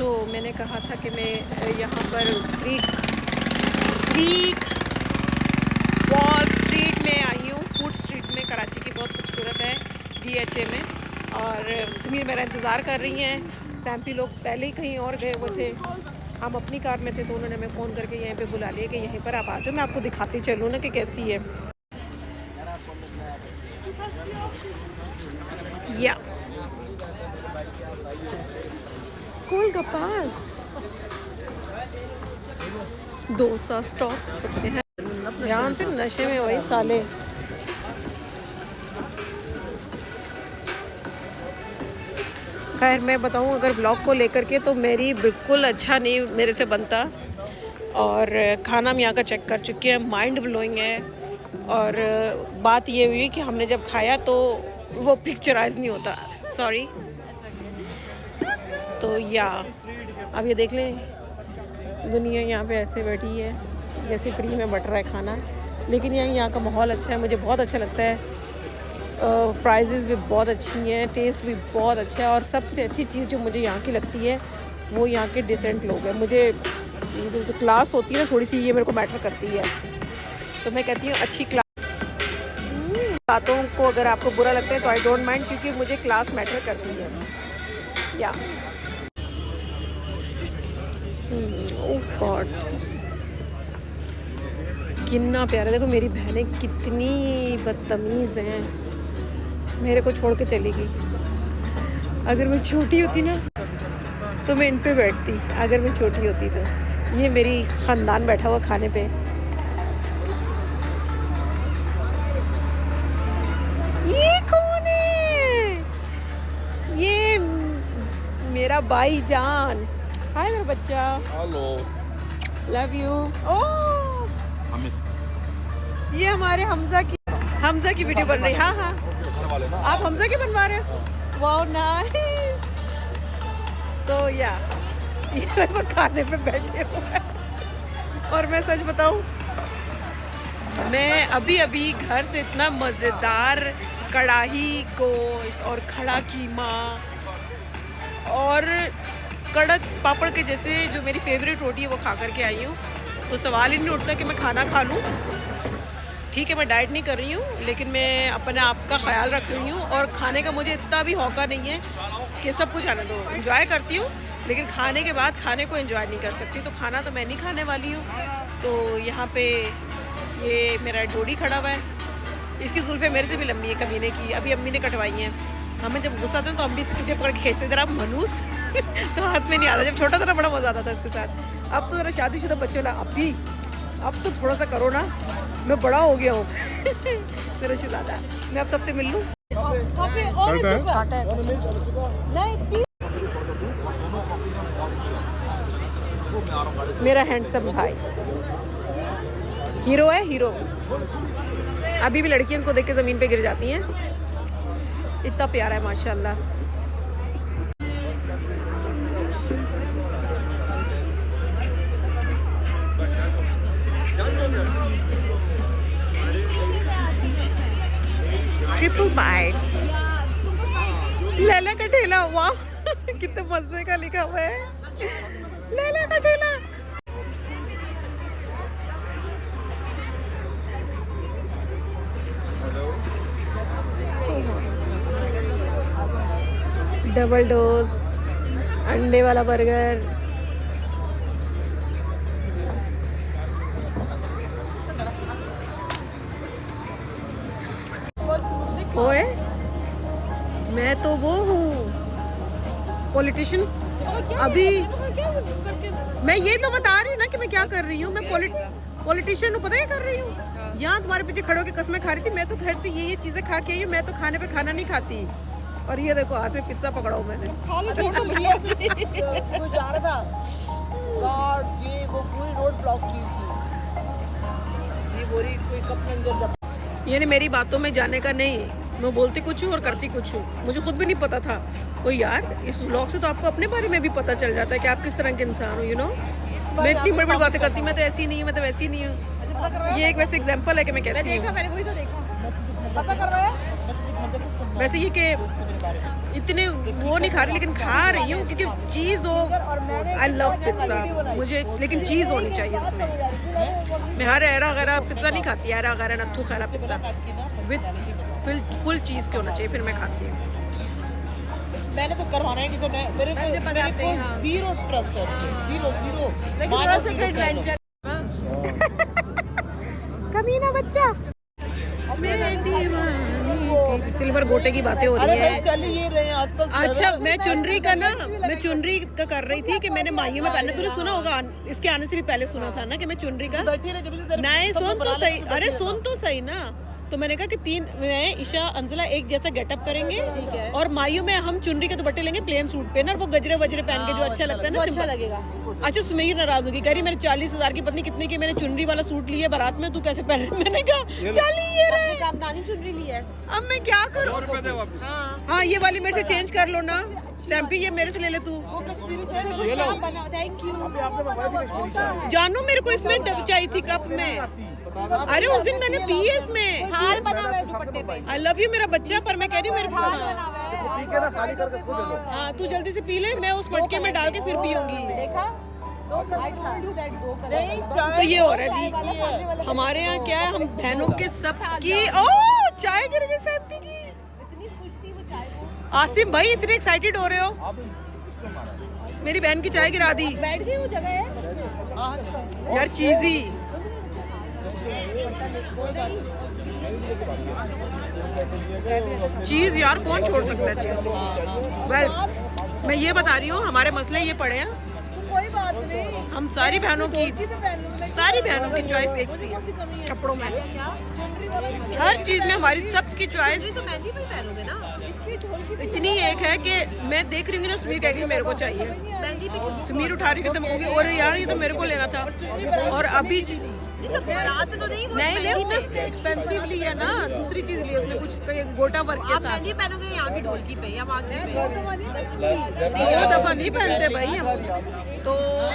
तो मैंने कहा था कि मैं यहाँ पर क्रीक वॉल स्ट्रीट में आई हूँ, फूड स्ट्रीट में, कराची की बहुत खूबसूरत है, DHA में। और समीर मेरा इंतज़ार कर रही हैं। सैम्पी लोग पहले ही कहीं और गए हुए थे, हम अपनी कार में थे, तो उन्होंने हमें फ़ोन करके यहीं पे बुला लिया कि यहीं पर आप आ जाओ, मैं आपको दिखाती चलूँ ना कि कैसी है। या गोलगप्पास डोसा स्टॉप होते हैं, ध्यान से नशे में वही साले। खैर मैं बताऊं अगर ब्लॉग को लेकर के, तो मेरी बिल्कुल अच्छा नहीं मेरे से बनता। और खाना हम यहाँ का चेक कर चुके हैं, माइंड ब्लोइंग है। और बात ये हुई कि हमने जब खाया तो वो पिक्चराइज नहीं होता, सॉरी। तो या अब ये देख लें, दुनिया यहाँ पे ऐसे बैठी है जैसे फ्री में बट रहा है खाना। लेकिन यहाँ का माहौल अच्छा है, मुझे बहुत अच्छा लगता है। प्राइजेज़ भी बहुत अच्छी हैं, टेस्ट भी बहुत अच्छा है। और सबसे अच्छी चीज़ जो मुझे यहाँ की लगती है वो यहाँ के डिसेंट लोग हैं। मुझे ये जो क्लास होती है ना थोड़ी सी, ये मेरे को मैटर करती है। तो मैं कहती हूँ अच्छी क्लास। बातों को अगर आपको बुरा लगता है तो आई डोंट माइंड, क्योंकि मुझे क्लास मैटर करती है। या ओह गॉड, कितना प्यारा। देखो मेरी बहनें कितनी बदतमीज़ हैं, मेरे को छोड़ के चली गई। अगर मैं छोटी होती ना तो मैं इन पे बैठती, अगर मैं छोटी होती तो। ये मेरी ख़ानदान बैठा हुआ खाने पे। ये कौन है? ये मेरा भाई जान। हाय मेरा बच्चा। हेलो। Love you. ओह ये हमारे हमजा की वीडियो बन रही है। हाँ हाँ, आप हमजा की बनवा रहे हो? Wow nice. तो या ये तो खाने पे बैठे हुए हैं। और मैं सच बताऊं, मैं अभी घर से इतना मज़ेदार कढ़ाई गोश्त और खड़ा कीमा और कड़क पापड़ के जैसे जो मेरी फेवरेट रोटी है वो खा करके आई हूँ। तो सवाल ही नहीं उठता कि मैं खाना खा लूँ। ठीक है मैं डाइट नहीं कर रही हूँ, लेकिन मैं अपने आप का ख्याल रख रही हूँ। और खाने का मुझे इतना भी हौका नहीं है कि सब कुछ आने दो। एंजॉय करती हूँ, लेकिन खाने के बाद खाने को एंजॉय नहीं कर सकती। तो खाना तो मैं नहीं खाने वाली हूँ। तो यहाँ पे ये मेरा डोडी खड़ा हुआ है, इसकी जुल्फ़ें मेरे से भी लंबी है कमीने की, अभी अम्मी ने कटवाई हैं। हमें जब गुस्सा आता है तो हम भी इसकी चुटिया पकड़ के खींचते, जरा मनूस तो हाथ में नहीं आता। जब छोटा था ना बड़ा मज़ा आता था इसके साथ। अब तो ज़रा शादीशुदा बच्चे वाला, अब तो थोड़ा सा करो ना, मैं बड़ा हो गया हूँ मेरा शहज़ादा। मैं अब सबसे मिल लूँ। मेरा हैंडसम भाई हीरो है, हीरो। अभी भी लड़कियां इसको देख के ज़मीन पे गिर जाती हैं, इतना प्यारा है माशाल्लाह। ट्रिपल बाइट्स, लैला का ठेला। वाह कितने मजे का लिखा हुआ है, लैला का ठेला। डबल डोज अंडे वाला बर्गर। ओए मैं तो वो हूँ पॉलिटिशियन। अभी मैं ये तो बता रही हूँ ना कि मैं क्या कर रही हूँ। मैं पॉलिटिशियन हूँ, पता है क्या कर रही हूँ। यहाँ तुम्हारे पीछे खड़े होकर कसमें खा रही थी। मैं तो घर से ये चीज़ें खा के आई हूँ, मैं तो खाने पे खाना नहीं खाती। और ये देखो हाथ में पिज्जा पकड़ा हूँ मैंने। यानी मेरी बातों में जाने का नहीं, मैं बोलती कुछ हूँ और करती कुछ हूँ। मुझे खुद भी नहीं पता था। तो यार इस व्लॉग से तो आपको अपने बारे में भी पता चल जाता है कि आप किस तरह के इंसान हो, यू नो। मैं इतनी बड़ी बड़ी बातें करती, मैं तो ऐसी नहीं हूँ, मैं तो वैसी नहीं हूँ। ये एक वैसे एग्जांपल है कि मैं कैसी हूँ। वैसे ये कि इतने वो नहीं खा रही, लेकिन खा रही हूँ क्योंकि चीज़ हो। आई लव पिज्ज़ा, मुझे लेकिन चीज़ होनी चाहिए उसमें। मैं हर एरा वगैरह पिज्ज़ा नहीं खाती, एरा वगैरह Natthu Khaira pizza with full cheese के होना चाहिए, फिर मैं खाती हूँ। मैंने तो करवाना ही नहीं था, मेरे को जीरो ट्रस्ट है, जीरो। कमीना बच्चा, सिल्वर गोटे की बातें हो रही है। चल ही रहे हैं आजकल। अच्छा, मैं चुनरी का कर रही थी कि मैंने माहियों में पहले, तूने सुना होगा, इसके आने से भी पहले सुना था ना कि मैं चुनरी का। नहीं सुन तो सही, अरे सुन तो सही ना। तो मैंने कहा कि मैं ईशा अंजला एक जैसा गेटअप करेंगे और माइयों में हम चुनरी के दुपट्टे लेंगे प्लेन सूट पे ना, और वो गजरे वजरे पहन के जो अच्छा लगता है ना, अच्छा लगेगा। अच्छा, सुमेर नाराज होगी, कह रही मैंने 40,000 की पत्नी कितने की मैंने चुनरी वाला सूट लिया बारात में, तू कैसे पहन? मैंने कहा चलिए जामदानी चुनरी ली है, अब मैं क्या करूं? हाँ, ये वाली मेरे से चेंज कर लो ना सैम्पी, ये मेरे से ले ले तू। Thank you. जानू मेरे को इसमें चाहिए थी कप में। अरे उस दिन मैंने पी है इसमें, हार बना हुआ है दुपट्टे पे। आई लव यू मेरा बच्चा, पर मैं कह रही हूँ मेरे को हार बना हुआ है। हाँ, तू जल्दी से पी ले, मैं उस मटके में डाल के फिर पीऊंगी। देखा, दो कलर। तो ये हो रहा है जी हमारे यहाँ क्या है, हम बहनों के सब की ओ चाय गिर गई सैम्पी की। इतनी खुश थी वो चाय को। आसिम भाई इतने एक्साइटेड हो रहे हो, मेरी बहन की चाय गिरा दी। बैठ गई वो जगह है यार चीजी चीज यार कौन छोड़ सकता है चीज को। वेल, मैं ये बता रही हूँ हमारे मसले ये पड़े हैं, कोई बात नहीं, हम सारी बहनों की चॉइस एक सी है कपड़ों में, हर चीज में हमारी सबकी चॉइस तो मेहंदी भी पहनोगे ना। इसकी ढोल की इतनी एक है कि मैं देख रही हूँ ना, सुमीर कहेगी मेरे को चाहिए, मेहंदी भी सुमीर उठा रही है तो मैं कहूँगी और यार ये तो मेरे को लेना था। और अभी तो बारात में तो नहीं, वो नहीं उसने एक्सपेंसिव ली है ना, दूसरी चीज ली है उसने, कुछ गोटा वर्क के आप साथ। मेहंदी पहनोगे यहाँ की ढोल की पे या वहाँ की पे? दो दफा नहीं पहनते भाई हम। तो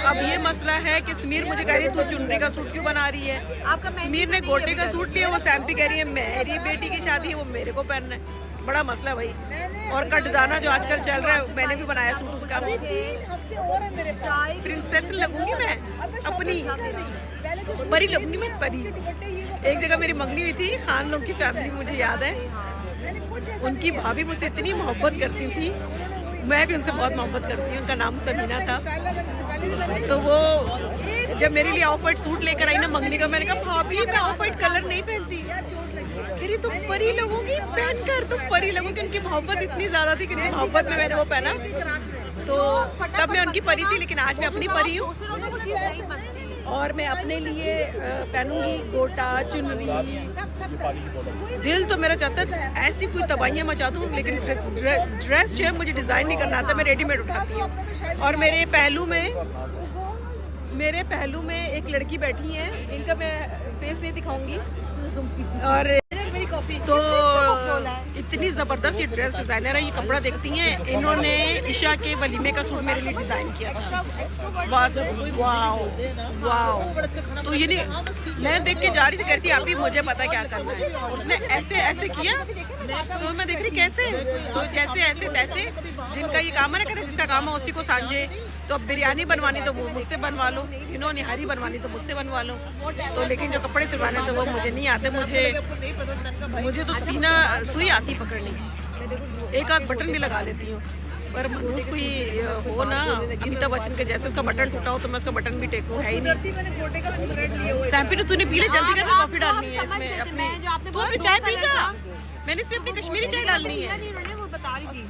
अब ये मसला है कि समीर मुझे कह रही है तू चुनरी का सूट क्यों बना रही है। आपका समीर ने गोटे का सूट लिया, वो सैम्पी कह रही है मेरी बेटी की शादी है वो मेरे को पहनना है। बड़ा मसला है भाई। और कटदाना जो आजकल चल रहा है, मैंने भी बनाया सूट उसका। प्रिंसेस लगूंगी मैं, अपनी परी लगूंगी मैं, परी। एक जगह मेरी मंगनी हुई थी, खान लोग की फैमिली मुझे याद है, उनकी भाभी मुझसे इतनी मोहब्बत करती थी, मैं भी उनसे बहुत मोहब्बत करती हूँ। उनका नाम समीना था। तो वो जब मेरे लिए ऑफ वाइट सूट लेकर आई ना मंगनी का, मैंने कहा भाभी मैं ऑफ वाइट कलर नहीं पहनती। कह रही तुम परी लगोगी पहनकर, तुम परी लगोगी। उनकी मोहब्बत इतनी ज्यादा थी कि मोहब्बत में मैंने वो पहना, तो तब मैं उनकी परी थी, लेकिन आज मैं अपनी परी हूँ। और मैं अपने लिए पहनूंगी गोटा चुनरी। दिल तो मेरा चाहता है ऐसी कोई तबाहियाँ मचा दूँ, लेकिन ड्रेस जो है मुझे डिज़ाइन नहीं करना आता, मैं रेडीमेड उठाती हूँ। और मेरे पहलू में एक लड़की बैठी है, इनका मैं फेस नहीं दिखाऊंगी। और तो इतनी ज़बरदस्त ये ड्रेस डिज़ाइनर है, ये कपड़ा देखती हैं, इन्होंने ईशा के वलीमे का सूट मेरे लिए डिज़ाइन किया था। बस वाओ वाओ। तो ये नहीं, मैं देख के जा रही थी, कहती आप ही मुझे पता क्या करना है। और उसने ऐसे ऐसे किया, तो मैं देख रही कैसे, तो जैसे ऐसे तैसे, जिनका ये काम है ना, कहते जिसका काम है उसी को सांझे। तो अब बिरयानी बनवानी तो वो मुझसे बनवा लो, इन्होंने हरी बनवानी तो मुझसे बनवा लो। तो लेकिन जो कपड़े सिलवाने तो वो मुझे नहीं आते। मुझे तो सीना सुई आती पकड़नी, एक आध बटन भी लगा लेती हूँ, पर मनोज को ये हो ना अमिताभ बच्चन के जैसे उसका बटन टूटा हो तो मैं उसका बटन भी टेकूं, है ही नहीं। सैम्पी तो तूने पी ले, जल्दी कर, कॉफी डालनी है इसमें अपनी। तू अपनी चाय पी जा, मैंने इसमें अपनी कश्मीरी चाय डालनी है। वो बता रही थी।